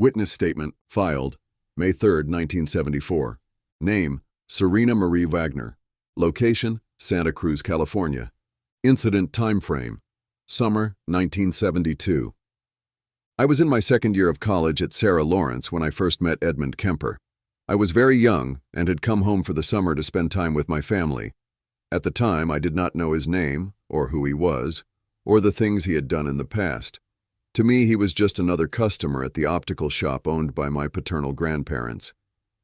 Witness statement filed May 3, 1974. Name, Serena Marie Wagner. Location, Santa Cruz, California. Incident time frame, summer 1972. I was in my second year of college at Sarah Lawrence when I first met Edmund Kemper. I was very young and had come home for the summer to spend time with my family. At the time, I did not know his name, or who he was, or the things he had done in the past. To me, he was just another customer at the optical shop owned by my paternal grandparents.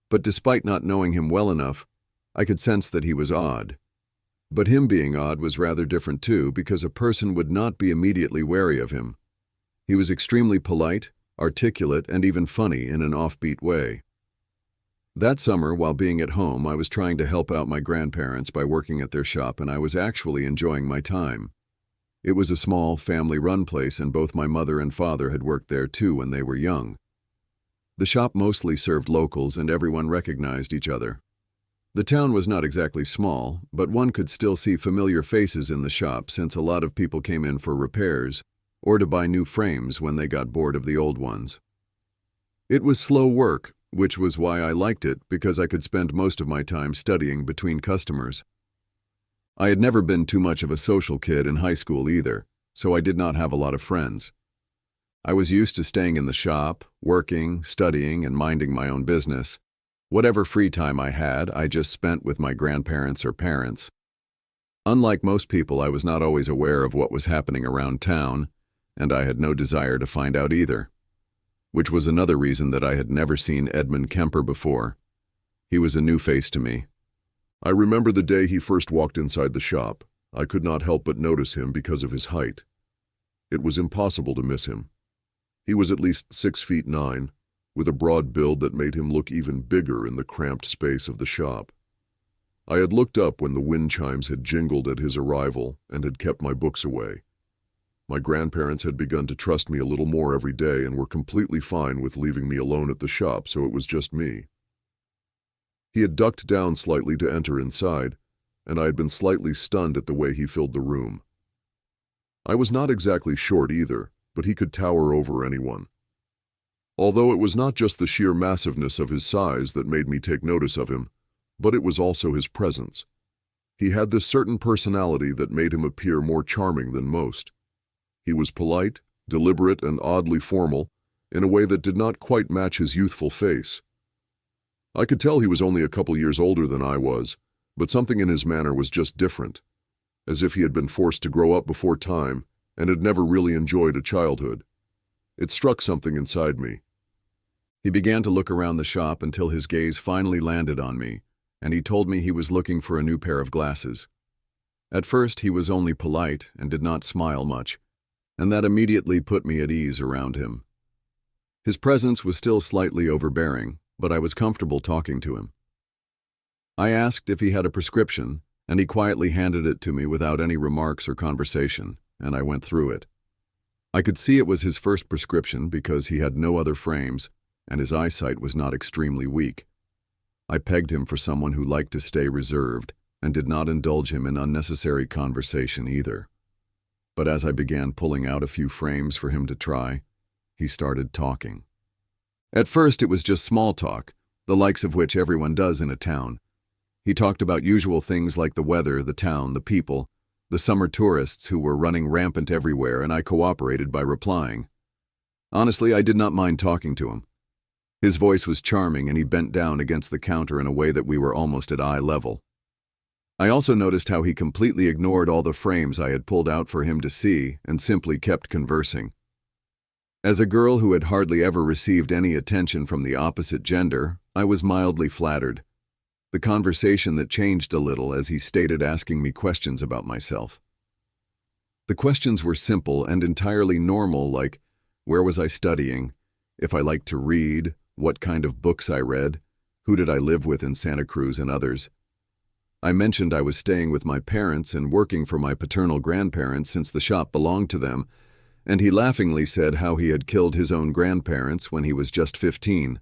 But despite not knowing him well enough, I could sense that he was odd. But him being odd was rather different too, because a person would not be immediately wary of him. He was extremely polite, articulate, and even funny in an offbeat way. That summer, while being at home, I was trying to help out my grandparents by working at their shop, and I was actually enjoying my time. It was a small, family-run place, and both my mother and father had worked there too when they were young. The shop mostly served locals, and everyone recognized each other. The town was not exactly small, but one could still see familiar faces in the shop since a lot of people came in for repairs or to buy new frames when they got bored of the old ones. It was slow work, which was why I liked it, because I could spend most of my time studying between customers. I had never been too much of a social kid in high school either, so I did not have a lot of friends. I was used to staying in the shop, working, studying, and minding my own business. Whatever free time I had, I just spent with my grandparents or parents. Unlike most people, I was not always aware of what was happening around town, and I had no desire to find out either, which was another reason that I had never seen Edmund Kemper before. He was a new face to me. I remember the day he first walked inside the shop. I could not help but notice him because of his height. It was impossible to miss him. He was at least 6'9", with a broad build that made him look even bigger in the cramped space of the shop. I had looked up when the wind chimes had jingled at his arrival and had kept my books away. My grandparents had begun to trust me a little more every day and were completely fine with leaving me alone at the shop, so it was just me. He had ducked down slightly to enter inside, and I had been slightly stunned at the way he filled the room. I was not exactly short either, but he could tower over anyone. Although it was not just the sheer massiveness of his size that made me take notice of him, but it was also his presence. He had this certain personality that made him appear more charming than most. He was polite, deliberate, and oddly formal, in a way that did not quite match his youthful face. I could tell he was only a couple years older than I was, but something in his manner was just different, as if he had been forced to grow up before time and had never really enjoyed a childhood. It struck something inside me. He began to look around the shop until his gaze finally landed on me, and he told me he was looking for a new pair of glasses. At first, he was only polite and did not smile much, and that immediately put me at ease around him. His presence was still slightly overbearing, but I was comfortable talking to him. I asked if he had a prescription, and he quietly handed it to me without any remarks or conversation, and I went through it. I could see it was his first prescription because he had no other frames, and his eyesight was not extremely weak. I pegged him for someone who liked to stay reserved and did not indulge him in unnecessary conversation either. But as I began pulling out a few frames for him to try, he started talking. At first, it was just small talk, the likes of which everyone does in a town. He talked about usual things like the weather, the town, the people, the summer tourists who were running rampant everywhere, and I cooperated by replying. Honestly, I did not mind talking to him. His voice was charming, and he bent down against the counter in a way that we were almost at eye level. I also noticed how he completely ignored all the frames I had pulled out for him to see and simply kept conversing. As a girl who had hardly ever received any attention from the opposite gender, I was mildly flattered. The conversation that changed a little as he started asking me questions about myself. The questions were simple and entirely normal, like where was I studying, if I liked to read, what kind of books I read, who did I live with in Santa Cruz, and others. I mentioned I was staying with my parents and working for my paternal grandparents since the shop belonged to them, and he laughingly said how he had killed his own grandparents when he was just 15.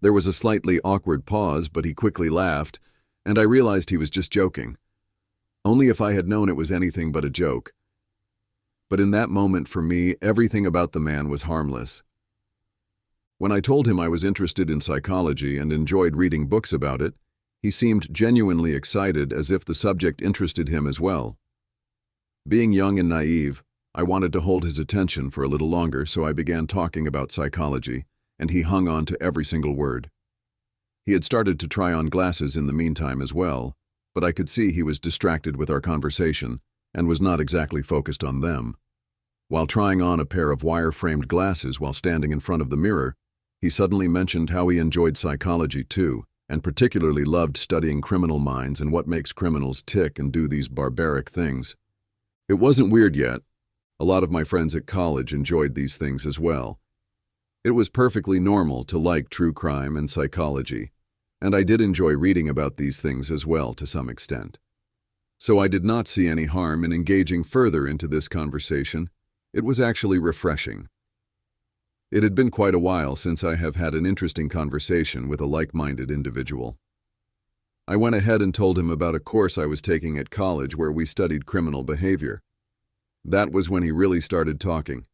There was a slightly awkward pause, but he quickly laughed, and I realized he was just joking. Only if I had known it was anything but a joke. But in that moment, for me, everything about the man was harmless. When I told him I was interested in psychology and enjoyed reading books about it, he seemed genuinely excited, as if the subject interested him as well. Being young and naive, I wanted to hold his attention for a little longer, so I began talking about psychology, and he hung on to every single word. He had started to try on glasses in the meantime as well, but I could see he was distracted with our conversation and was not exactly focused on them. While trying on a pair of wire-framed glasses while standing in front of the mirror, he suddenly mentioned how he enjoyed psychology too, and particularly loved studying criminal minds and what makes criminals tick and do these barbaric things. It wasn't weird yet. A lot of my friends at college enjoyed these things as well. It was perfectly normal to like true crime and psychology, and I did enjoy reading about these things as well to some extent. So I did not see any harm in engaging further into this conversation. It was actually refreshing. It had been quite a while since I have had an interesting conversation with a like-minded individual. I went ahead and told him about a course I was taking at college where we studied criminal behavior. That was when he really started talking.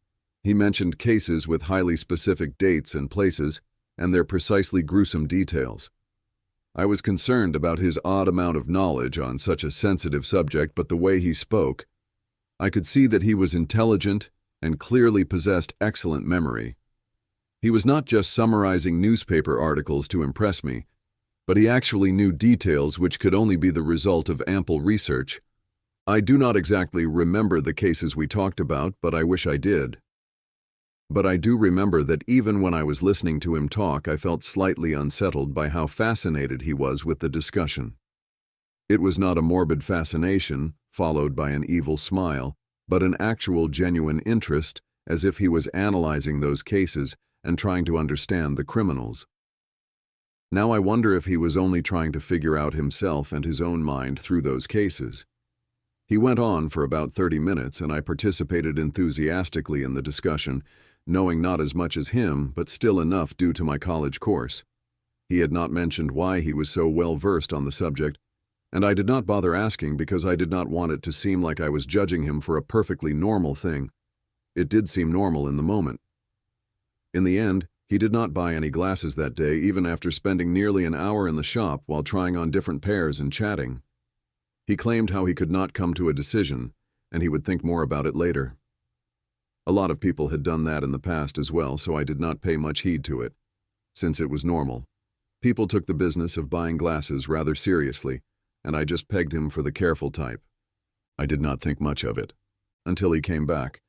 He mentioned cases with highly specific dates and places, and their precisely gruesome details. I was concerned about his odd amount of knowledge on such a sensitive subject, but the way he spoke, I could see that he was intelligent and clearly possessed excellent memory. He was not just summarizing newspaper articles to impress me, but he actually knew details which could only be the result of ample research. I do not exactly remember the cases we talked about, but I wish I did. But I do remember that even when I was listening to him talk, I felt slightly unsettled by how fascinated he was with the discussion. It was not a morbid fascination, followed by an evil smile, but an actual genuine interest, as if he was analyzing those cases and trying to understand the criminals. Now I wonder if he was only trying to figure out himself and his own mind through those cases. He went on for about 30 minutes, and I participated enthusiastically in the discussion, knowing not as much as him, but still enough due to my college course. He had not mentioned why he was so well versed on the subject, and I did not bother asking because I did not want it to seem like I was judging him for a perfectly normal thing. It did seem normal in the moment. In the end, he did not buy any glasses that day, even after spending nearly an hour in the shop while trying on different pairs and chatting. He claimed how he could not come to a decision, and he would think more about it later. A lot of people had done that in the past as well, so I did not pay much heed to it, since it was normal. People took the business of buying glasses rather seriously, and I just pegged him for the careful type. I did not think much of it, until he came back.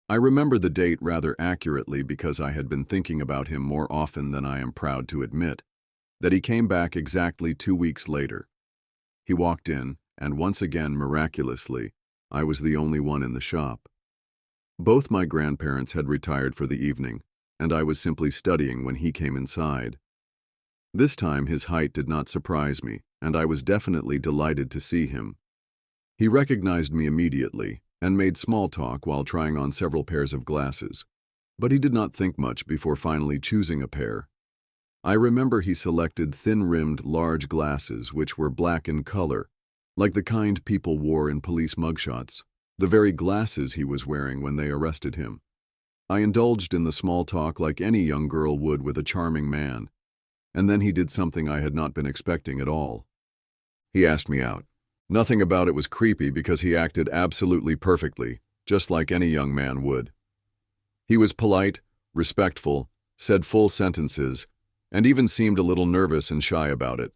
I remember the date rather accurately because I had been thinking about him more often than I am proud to admit, that he came back exactly 2 weeks later. He walked in, and once again, miraculously, I was the only one in the shop. Both my grandparents had retired for the evening, and I was simply studying when he came inside. This time his height did not surprise me, and I was definitely delighted to see him. He recognized me immediately and made small talk while trying on several pairs of glasses, but he did not think much before finally choosing a pair. I remember he selected thin-rimmed large glasses which were black in color, like the kind people wore in police mugshots, the very glasses he was wearing when they arrested him. I indulged in the small talk like any young girl would with a charming man, and then he did something I had not been expecting at all. He asked me out. Nothing about it was creepy because he acted absolutely perfectly, just like any young man would. He was polite, respectful, said full sentences, and even seemed a little nervous and shy about it.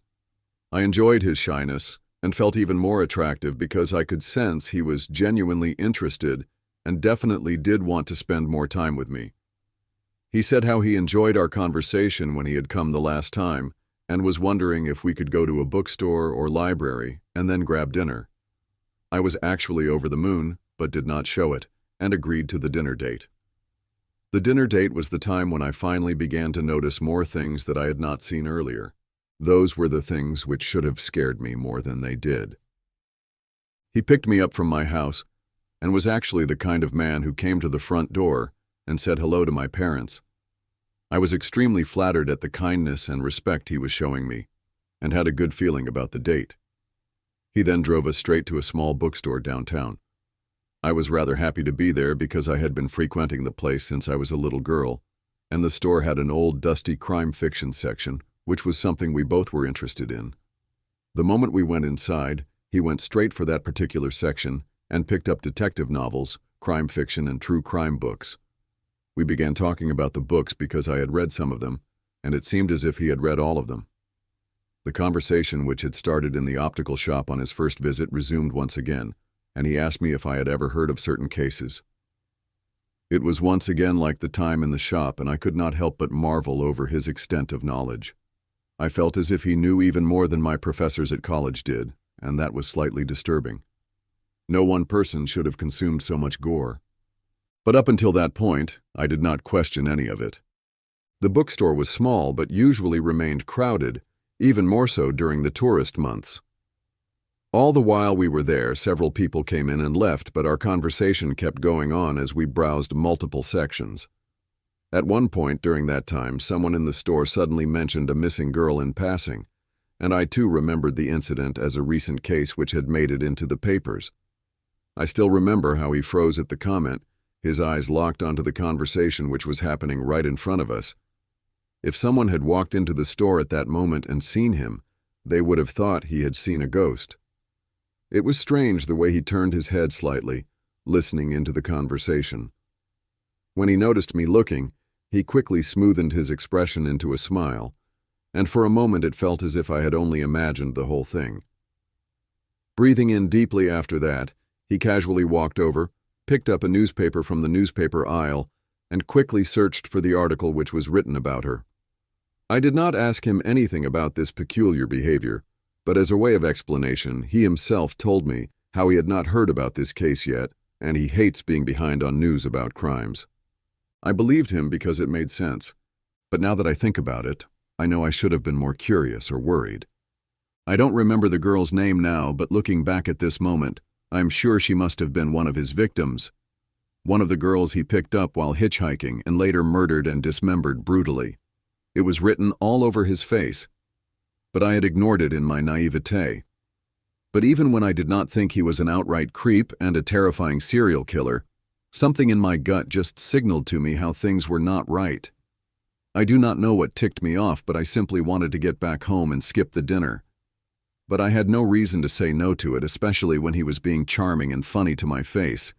I enjoyed his shyness and felt even more attractive because I could sense he was genuinely interested and definitely did want to spend more time with me. He said how he enjoyed our conversation when he had come the last time and was wondering if we could go to a bookstore or library and then grab dinner. I was actually over the moon, but did not show it, and agreed to the dinner date. The dinner date was the time when I finally began to notice more things that I had not seen earlier. Those were the things which should have scared me more than they did. He picked me up from my house and was actually the kind of man who came to the front door and said hello to my parents. I was extremely flattered at the kindness and respect he was showing me, and had a good feeling about the date. He then drove us straight to a small bookstore downtown. I was rather happy to be there because I had been frequenting the place since I was a little girl, and the store had an old, dusty crime fiction section, which was something we both were interested in. The moment we went inside, he went straight for that particular section and picked up detective novels, crime fiction, and true crime books. We began talking about the books because I had read some of them, and it seemed as if he had read all of them. The conversation, which had started in the optical shop on his first visit, resumed once again, and he asked me if I had ever heard of certain cases. It was once again like the time in the shop, and I could not help but marvel over his extent of knowledge. I felt as if he knew even more than my professors at college did, and that was slightly disturbing. No one person should have consumed so much gore. But up until that point, I did not question any of it. The bookstore was small, but usually remained crowded, even more so during the tourist months. All the while we were there, several people came in and left, but our conversation kept going on as we browsed multiple sections. At one point during that time, someone in the store suddenly mentioned a missing girl in passing, and I too remembered the incident as a recent case which had made it into the papers. I still remember how he froze at the comment, his eyes locked onto the conversation which was happening right in front of us. If someone had walked into the store at that moment and seen him, they would have thought he had seen a ghost. It was strange the way he turned his head slightly, listening into the conversation. When he noticed me looking, he quickly smoothed his expression into a smile, and for a moment it felt as if I had only imagined the whole thing. Breathing in deeply after that, he casually walked over, picked up a newspaper from the newspaper aisle, and quickly searched for the article which was written about her. I did not ask him anything about this peculiar behavior, but as a way of explanation, he himself told me how he had not heard about this case yet, and he hates being behind on news about crimes. I believed him because it made sense, but now that I think about it, I know I should have been more curious or worried. I don't remember the girl's name now, but looking back at this moment, I'm sure she must have been one of his victims. One of the girls he picked up while hitchhiking and later murdered and dismembered brutally. It was written all over his face, but I had ignored it in my naivete. But even when I did not think he was an outright creep and a terrifying serial killer, something in my gut just signaled to me how things were not right. I do not know what ticked me off, but I simply wanted to get back home and skip the dinner. But I had no reason to say no to it, especially when he was being charming and funny to my face.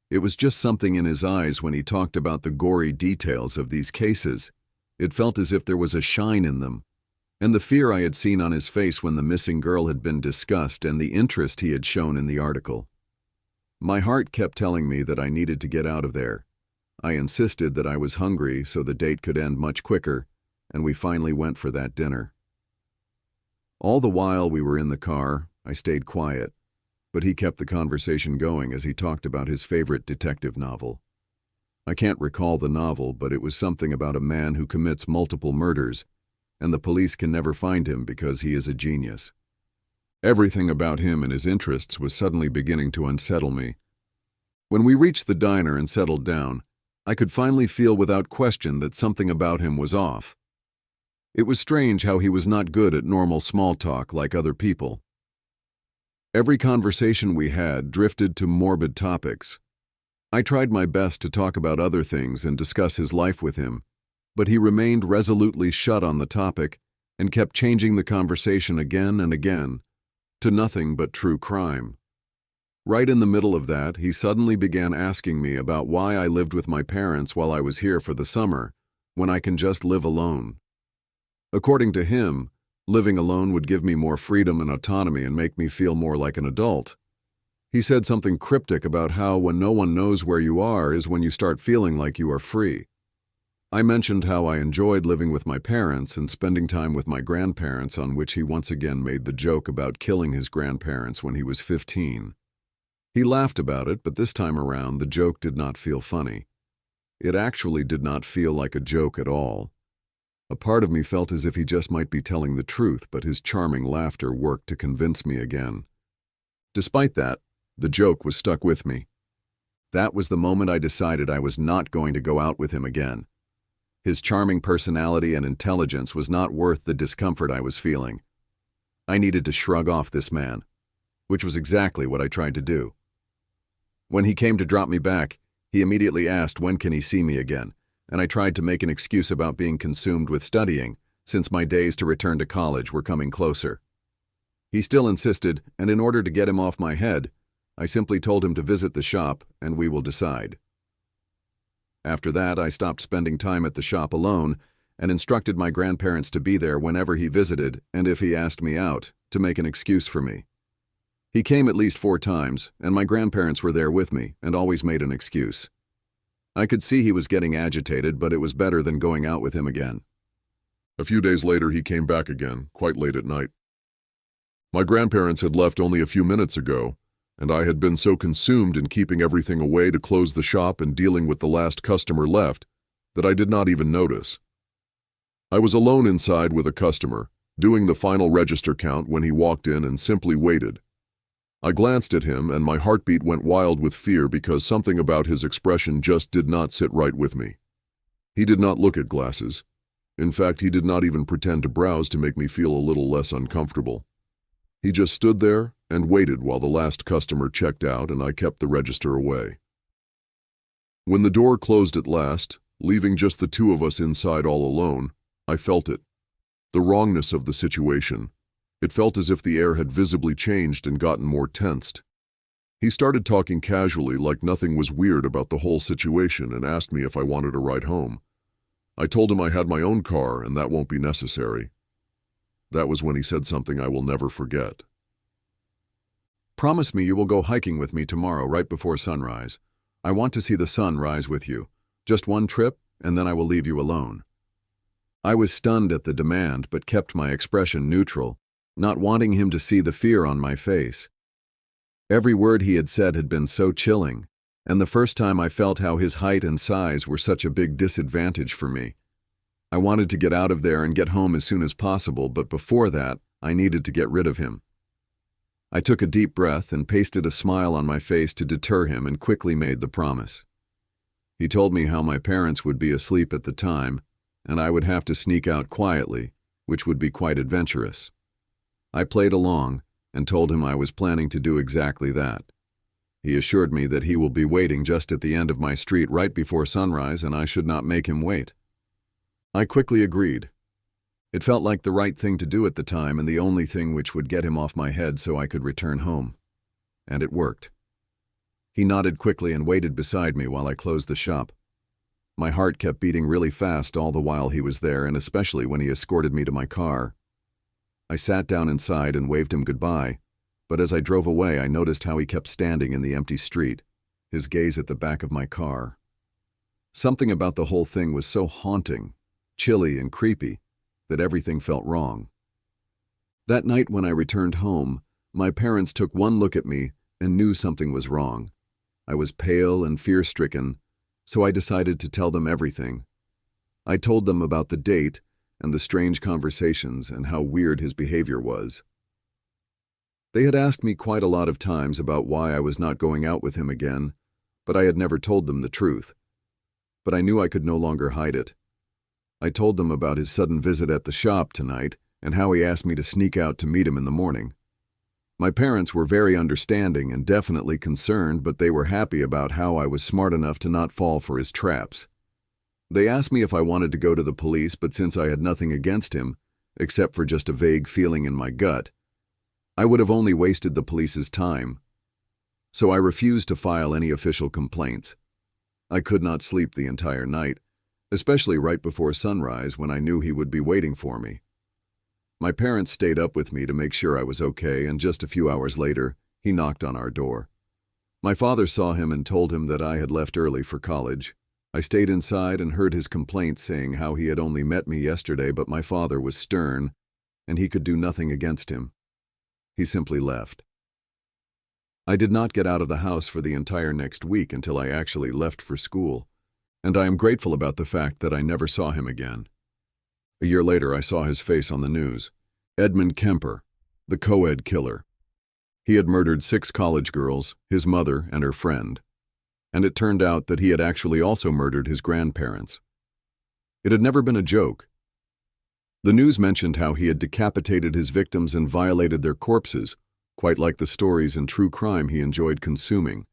It was just something in his eyes when he talked about the gory details of these cases. It felt as if there was a shine in them, and the fear I had seen on his face when the missing girl had been discussed and the interest he had shown in the article. My heart kept telling me that I needed to get out of there. I insisted that I was hungry so the date could end much quicker, and we finally went for that dinner. All the while we were in the car, I stayed quiet, but he kept the conversation going as he talked about his favorite detective novel. I can't recall the novel, but it was something about a man who commits multiple murders, and the police can never find him because he is a genius. Everything about him and his interests was suddenly beginning to unsettle me. When we reached the diner and settled down, I could finally feel without question that something about him was off. It was strange how he was not good at normal small talk like other people. Every conversation we had drifted to morbid topics. I tried my best to talk about other things and discuss his life with him, but he remained resolutely shut on the topic and kept changing the conversation again and again to nothing but true crime. Right in the middle of that, he suddenly began asking me about why I lived with my parents while I was here for the summer, when I can just live alone. According to him, living alone would give me more freedom and autonomy and make me feel more like an adult. He said something cryptic about how when no one knows where you are is when you start feeling like you are free. I mentioned how I enjoyed living with my parents and spending time with my grandparents, on which he once again made the joke about killing his grandparents when he was 15. He laughed about it, but this time around the joke did not feel funny. It actually did not feel like a joke at all. A part of me felt as if he just might be telling the truth, but his charming laughter worked to convince me again. Despite that, the joke was stuck with me. That was the moment I decided I was not going to go out with him again. His charming personality and intelligence was not worth the discomfort I was feeling. I needed to shrug off this man, which was exactly what I tried to do. When he came to drop me back, he immediately asked when can he see me again, and I tried to make an excuse about being consumed with studying, since my days to return to college were coming closer. He still insisted, and in order to get him off my head, I simply told him to visit the shop and we will decide. After that, I stopped spending time at the shop alone and instructed my grandparents to be there whenever he visited and if he asked me out, to make an excuse for me. He came at least 4 times, and my grandparents were there with me and always made an excuse. I could see he was getting agitated, but it was better than going out with him again. A few days later, he came back again, quite late at night. My grandparents had left only a few minutes ago, and I had been so consumed in keeping everything away to close the shop and dealing with the last customer left that I did not even notice. I was alone inside with a customer, doing the final register count when he walked in and simply waited. I glanced at him and my heartbeat went wild with fear because something about his expression just did not sit right with me. He did not look at glasses. In fact, he did not even pretend to browse to make me feel a little less uncomfortable. He just stood there and waited while the last customer checked out and I kept the register away. When the door closed at last, leaving just the 2 of us inside all alone, I felt it. The wrongness of the situation. It felt as if the air had visibly changed and gotten more tensed. He started talking casually like nothing was weird about the whole situation and asked me if I wanted a ride home. I told him I had my own car and that won't be necessary. That was when he said something I will never forget. "Promise me you will go hiking with me tomorrow right before sunrise. I want to see the sun rise with you. Just 1 trip, and then I will leave you alone." I was stunned at the demand but kept my expression neutral, not wanting him to see the fear on my face. Every word he had said had been so chilling, and the first time I felt how his height and size were such a big disadvantage for me. I wanted to get out of there and get home as soon as possible, but before that, I needed to get rid of him. I took a deep breath and pasted a smile on my face to deter him and quickly made the promise. He told me how my parents would be asleep at the time, and I would have to sneak out quietly, which would be quite adventurous. I played along and told him I was planning to do exactly that. He assured me that he will be waiting just at the end of my street right before sunrise and I should not make him wait. I quickly agreed. It felt like the right thing to do at the time and the only thing which would get him off my head so I could return home. And it worked. He nodded quickly and waited beside me while I closed the shop. My heart kept beating really fast all the while he was there, and especially when he escorted me to my car. I sat down inside and waved him goodbye, but as I drove away I noticed how he kept standing in the empty street, his gaze at the back of my car. Something about the whole thing was so haunting, chilly and creepy, that everything felt wrong. That night when I returned home, my parents took one look at me and knew something was wrong. I was pale and fear-stricken, so I decided to tell them everything. I told them about the date and the strange conversations and how weird his behavior was. They had asked me quite a lot of times about why I was not going out with him again, but I had never told them the truth. But I knew I could no longer hide it. I told them about his sudden visit at the shop tonight and how he asked me to sneak out to meet him in the morning. My parents were very understanding and definitely concerned, but they were happy about how I was smart enough to not fall for his traps. They asked me if I wanted to go to the police, but since I had nothing against him, except for just a vague feeling in my gut, I would have only wasted the police's time. So I refused to file any official complaints. I could not sleep the entire night, especially right before sunrise when I knew he would be waiting for me. My parents stayed up with me to make sure I was okay, and just a few hours later, he knocked on our door. My father saw him and told him that I had left early for college. I stayed inside and heard his complaints saying how he had only met me yesterday, but my father was stern, and he could do nothing against him. He simply left. I did not get out of the house for the entire next week until I actually left for school, and I am grateful about the fact that I never saw him again. A year later, I saw his face on the news. Edmund Kemper, the co-ed killer. He had murdered 6 college girls, his mother, and her friend. And it turned out that he had actually also murdered his grandparents. It had never been a joke. The news mentioned how he had decapitated his victims and violated their corpses, quite like the stories in true crime he enjoyed consuming,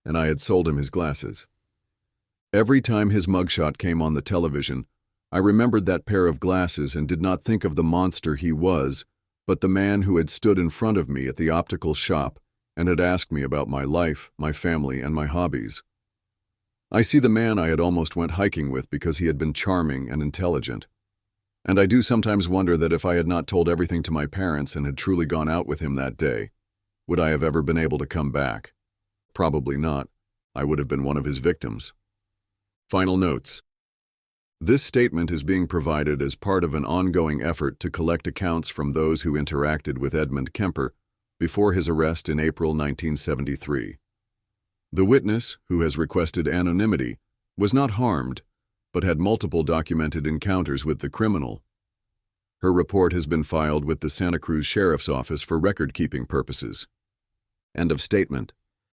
and I had sold him his glasses. Every time his mugshot came on the television, I remembered that pair of glasses and did not think of the monster he was, but the man who had stood in front of me at the optical shop and had asked me about my life, my family, and my hobbies. I see the man I had almost went hiking with because he had been charming and intelligent. And I do sometimes wonder that if I had not told everything to my parents and had truly gone out with him that day, would I have ever been able to come back? Probably not. I would have been one of his victims. Final notes. This statement is being provided as part of an ongoing effort to collect accounts from those who interacted with Edmund Kemper before his arrest in April 1973. The witness, who has requested anonymity, was not harmed, but had multiple documented encounters with the criminal. Her report has been filed with the Santa Cruz Sheriff's Office for record-keeping purposes. End of statement.